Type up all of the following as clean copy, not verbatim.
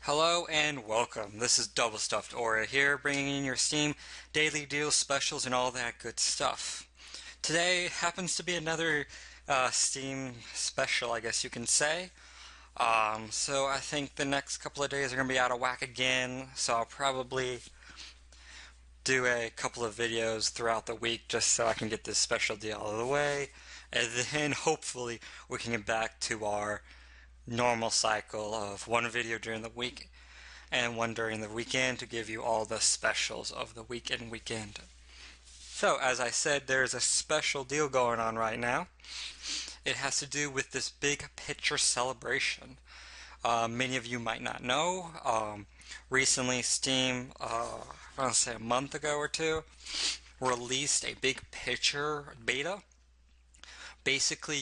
Hello and welcome. This is Double Stuffed Aura here, bringing in your Steam daily deals, specials, and all that good stuff. Today happens to be another Steam special, I guess you can say. So I think the next couple of days are going to be out of whack again, so I'll probably do a couple of videos throughout the week just so I can get this special deal out of the way. And then hopefully we can get back to our normal cycle of one video during the week and one during the weekend to give you all the specials of the week and weekend. So, as I said, there's a special deal going on right now. It has to do with this big picture celebration. Many of you might not know. Recently, Steam, I want to say a month ago or two, released a big picture beta. Basically,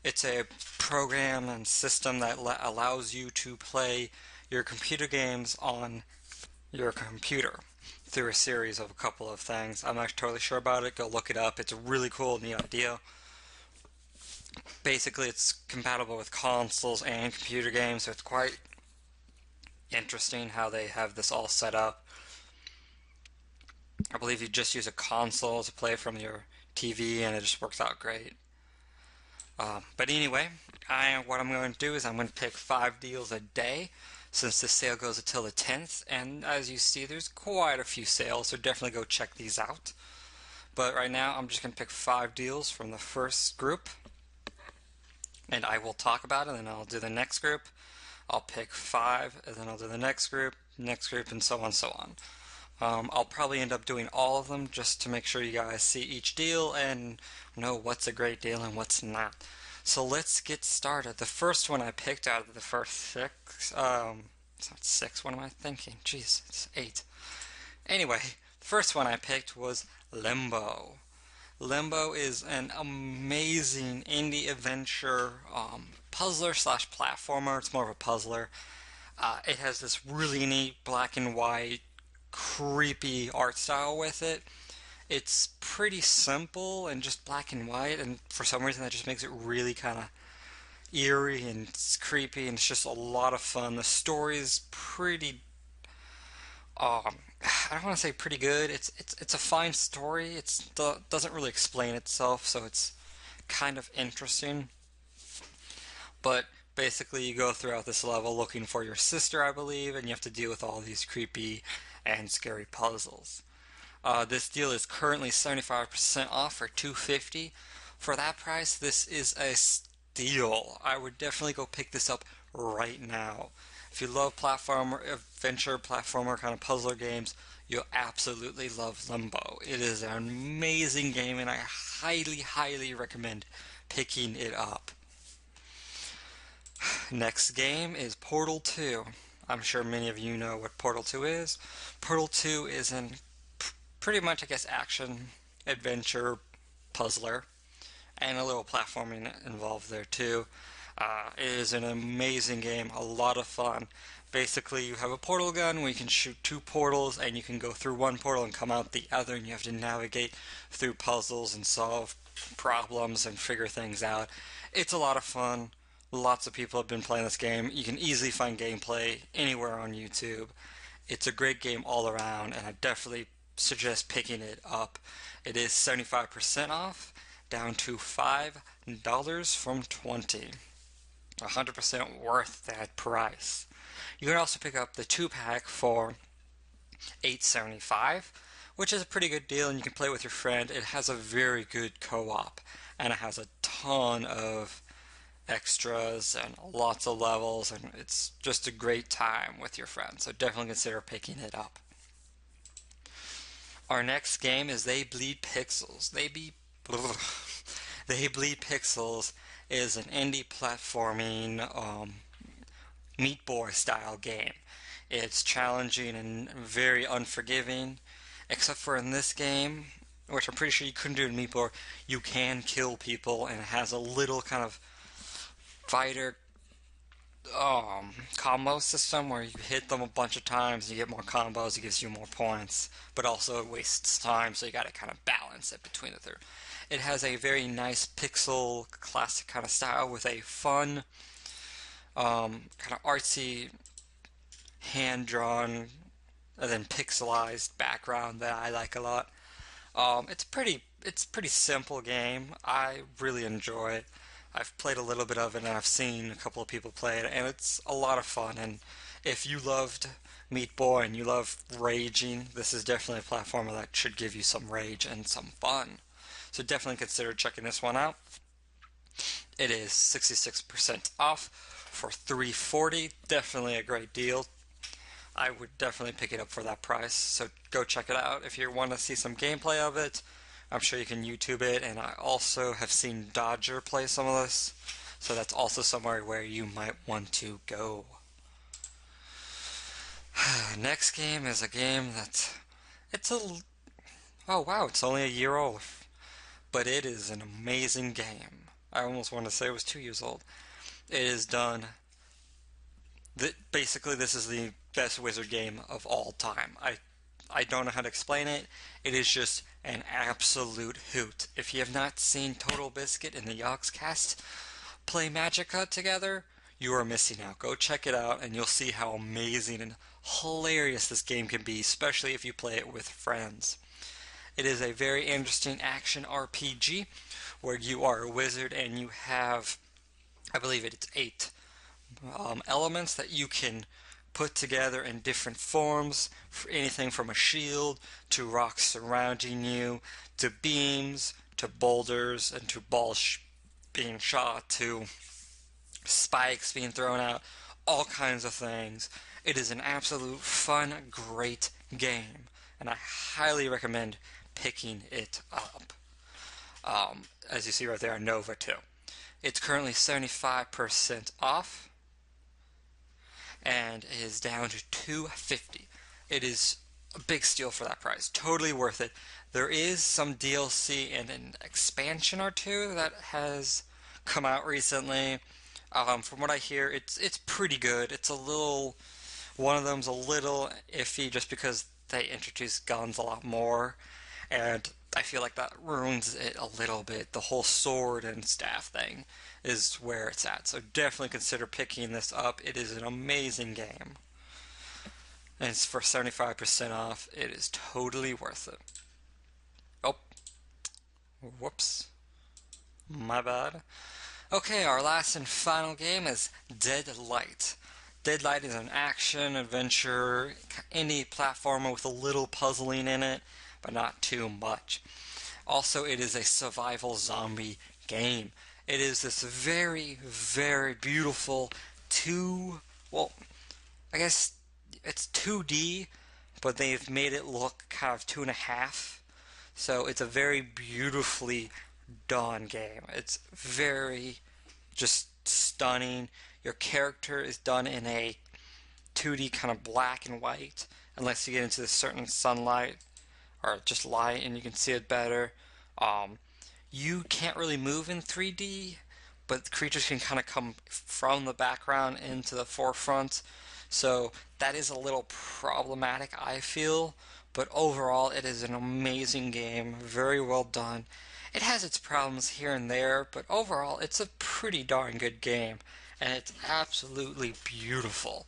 it's a program and system that allows you to play your computer games on your computer through a series of a couple of things. I'm not totally sure about it. Go look it up. It's a really cool, neat idea. Basically, it's compatible with consoles and computer games, so it's quite interesting how they have this all set up. I believe you just use a console to play from your TV, and it just works out great. But anyway, what I'm going to do is I'm going to pick 5 deals a day since the sale goes until the 10th. And as you see, there's quite a few sales, so definitely go check these out. But right now, I'm just going to pick 5 deals from the first group. And I will talk about it, and then I'll do the next group. I'll pick 5, and then I'll do the next group, and so on and so on. I'll probably end up doing all of them just to make sure you guys see each deal and know what's a great deal and what's not. So let's get started. The first one I picked out of the first 6, it's not 6, what am I thinking? Jeez, it's 8. Anyway, the first one I picked was Limbo. Limbo is an amazing indie adventure puzzler slash platformer. It's more of a puzzler. It has this really neat black and white creepy art style with it. It's pretty simple and just black and white, and for some reason that just makes it really kind of eerie and it's creepy, and it's just a lot of fun. The story's pretty I don't want to say pretty good. It's a fine story. It doesn't really explain itself, so it's kind of interesting. But basically, you go throughout this level looking for your sister, I believe, and you have to deal with all these creepy and scary puzzles. This deal is currently 75% off for $250. For that price, this is a steal. I would definitely go pick this up right now. If you love platformer, adventure, platformer kind of puzzler games, you'll absolutely love Limbo. It is an amazing game, and I highly, highly recommend picking it up. Next game is Portal 2. I'm sure many of you know what Portal 2 is. Portal 2 is an pretty much, I guess, action, adventure, puzzler, and a little platforming involved there too. It is an amazing game, a lot of fun. Basically, you have a portal gun where you can shoot 2 portals, and you can go through one portal and come out the other, and you have to navigate through puzzles and solve problems and figure things out. It's a lot of fun. Lots of people have been playing this game. You can easily find gameplay anywhere on YouTube. It's a great game all around, and I definitely suggest picking it up. It is 75% off, down to $5 from $20. 100% worth that price. You can also pick up the 2-pack for $8.75, which is a pretty good deal, and you can play with your friend. It has a very good co-op, and it has a ton of extras and lots of levels, and it's just a great time with your friends, so definitely consider picking it up. Our next game is They Bleed Pixels. They Bleed Pixels is an indie platforming Meat Boy style game. It's challenging and very unforgiving, except for in this game, which I'm pretty sure you couldn't do in Meat Boy, you can kill people, and it has a little kind of fighter combo system where you hit them a bunch of times, you get more combos, it gives you more points, but also it wastes time, so you gotta kind of balance it between the two. It has a very nice pixel classic kind of style with a fun kind of artsy hand-drawn and then pixelized background that I like a lot. It's pretty simple game. I really enjoy it. I've played a little bit of it and I've seen a couple of people play it, and it's a lot of fun. And if you loved Meat Boy and you love raging, this is definitely a platformer that should give you some rage and some fun. So definitely consider checking this one out. It is 66% off for $340. Definitely a great deal. I would definitely pick it up for that price. So go check it out if you want to see some gameplay of it. I'm sure you can YouTube it, and I also have seen Dodger play some of this. So that's also somewhere where you might want to go. Next game is a game that oh wow, it's only a year old, but it is an amazing game. I almost want to say it was 2 years old. It is done. Basically, this is the best Wizard game of all time. I don't know how to explain it. It is just an absolute hoot. If you have not seen Total Biscuit and the Yogscast play Magicka together, you are missing out. Go check it out and you'll see how amazing and hilarious this game can be, especially if you play it with friends. It is a very interesting action RPG where you are a wizard and you have, I believe it's 8 elements that you can put together in different forms, for anything from a shield to rocks surrounding you to beams to boulders and to balls being shot to spikes being thrown out, all kinds of things. It is an absolute fun, great game, and I highly recommend picking it up. As you see right there, Nova 2. It's currently 75% off and it is down to $250. It is a big steal for that price. Totally worth it. There is some DLC and an expansion or two that has come out recently. From what I hear, it's pretty good. It's a little, one of them's a little iffy just because they introduce guns a lot more, and I feel like that ruins it a little bit. The whole sword and staff thing is where it's at. So definitely consider picking this up. It is an amazing game. And it's for 75% off. It is totally worth it. Oh, whoops. My bad. Okay, our last and final game is Deadlight. Deadlight is an action, adventure, indie platformer with a little puzzling in it, but not too much. Also, it is a survival zombie game. It is this very, very beautiful I guess it's 2D, but they've made it look kind of 2.5. So it's a very beautifully done game. It's very just stunning. Your character is done in a 2D kind of black and white, unless you get into a certain sunlight or just light and you can see it better. You can't really move in 3D, but the creatures can kind of come from the background into the forefront. So that is a little problematic, I feel. But overall, it is an amazing game, very well done. It has its problems here and there, but overall, it's a pretty darn good game, and it's absolutely beautiful.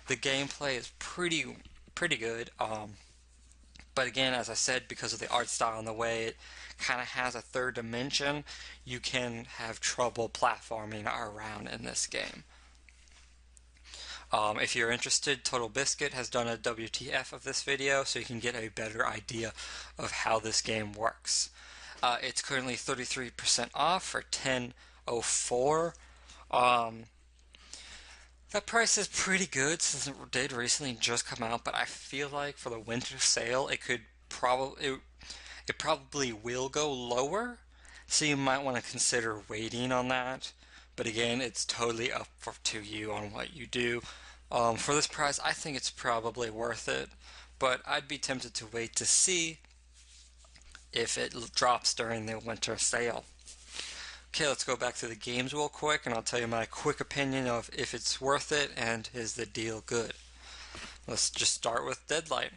The gameplay is pretty good. But again, as I said, because of the art style and the way it kind of has a third dimension, you can have trouble platforming around in this game. If you're interested, Total Biscuit has done a WTF of this video, so you can get a better idea of how this game works. It's currently 33% off for $10.04. That price is pretty good since it did recently just come out, but I feel like for the winter sale, it probably will go lower, so you might want to consider waiting on that. But again, it's totally up to you on what you do. For this price, I think it's probably worth it, but I'd be tempted to wait to see if it drops during the winter sale. Okay, let's go back to the games real quick, and I'll tell you my quick opinion of if it's worth it and is the deal good. Let's just start with Deadlight.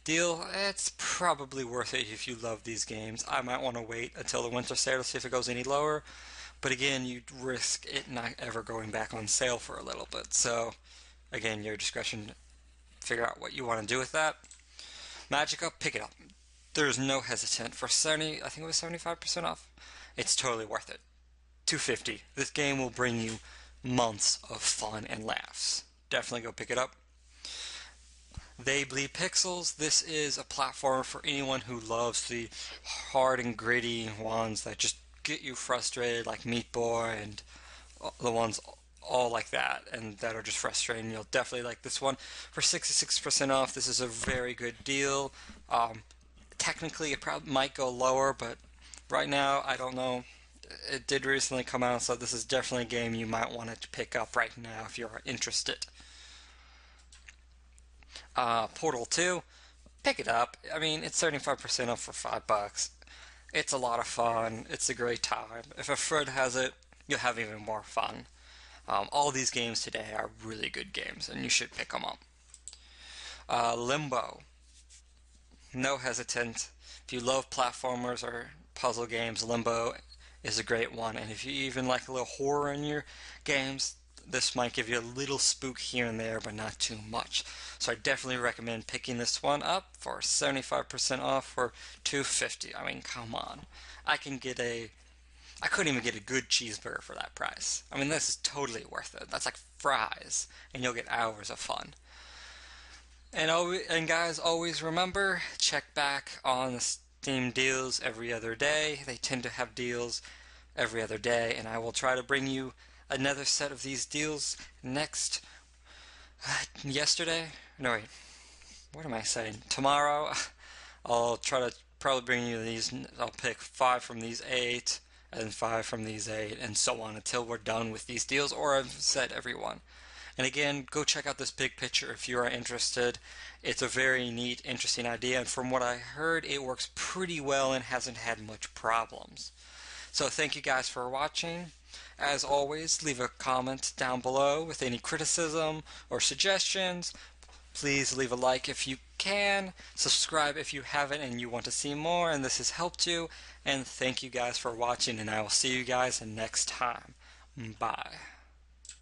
Deal, it's probably worth it if you love these games. I might want to wait until the winter sale to see if it goes any lower, but again, you'd risk it not ever going back on sale for a little bit. So, again, your discretion figure out what you want to do with that. Magicka, pick it up. There's no hesitant. For 70, I think it was 75% off. It's totally worth it. $250. This game will bring you months of fun and laughs. Definitely go pick it up. They Bleed Pixels. This is a platformer for anyone who loves the hard and gritty ones that just get you frustrated, like Meat Boy and the ones all like that, and that are just frustrating. You'll definitely like this one. For 66% off, this is a very good deal. Technically, it probably might go lower, but right now, I don't know. It did recently come out, so this is definitely a game you might want to pick up right now if you're interested. Portal 2, pick it up. I mean, it's 75% off for $5. It's a lot of fun. It's a great time. If a friend has it, you'll have even more fun. All these games today are really good games, and you should pick them up. Limbo. No hesitant. If you love platformers or puzzle games, Limbo is a great one. And if you even like a little horror in your games, this might give you a little spook here and there, but not too much. So I definitely recommend picking this one up for 75% off for $250. I mean, come on. I couldn't even get a good cheeseburger for that price. I mean, this is totally worth it. That's like fries, and you'll get hours of fun. And guys, always remember, check back on the Steam deals every other day. They tend to have deals every other day, and I will try to bring you another set of these deals next. What am I saying? Tomorrow, I'll try to probably bring you these. I'll pick 5 from these 8, and 5 from these 8, and so on until we're done with these deals, or I've said everyone. And again, go check out this big picture if you are interested. It's a very neat, interesting idea, and from what I heard, it works pretty well and hasn't had much problems. So thank you guys for watching. As always, leave a comment down below with any criticism or suggestions. Please leave a like if you can. Subscribe if you haven't and you want to see more and this has helped you. And thank you guys for watching, and I will see you guys next time. Bye.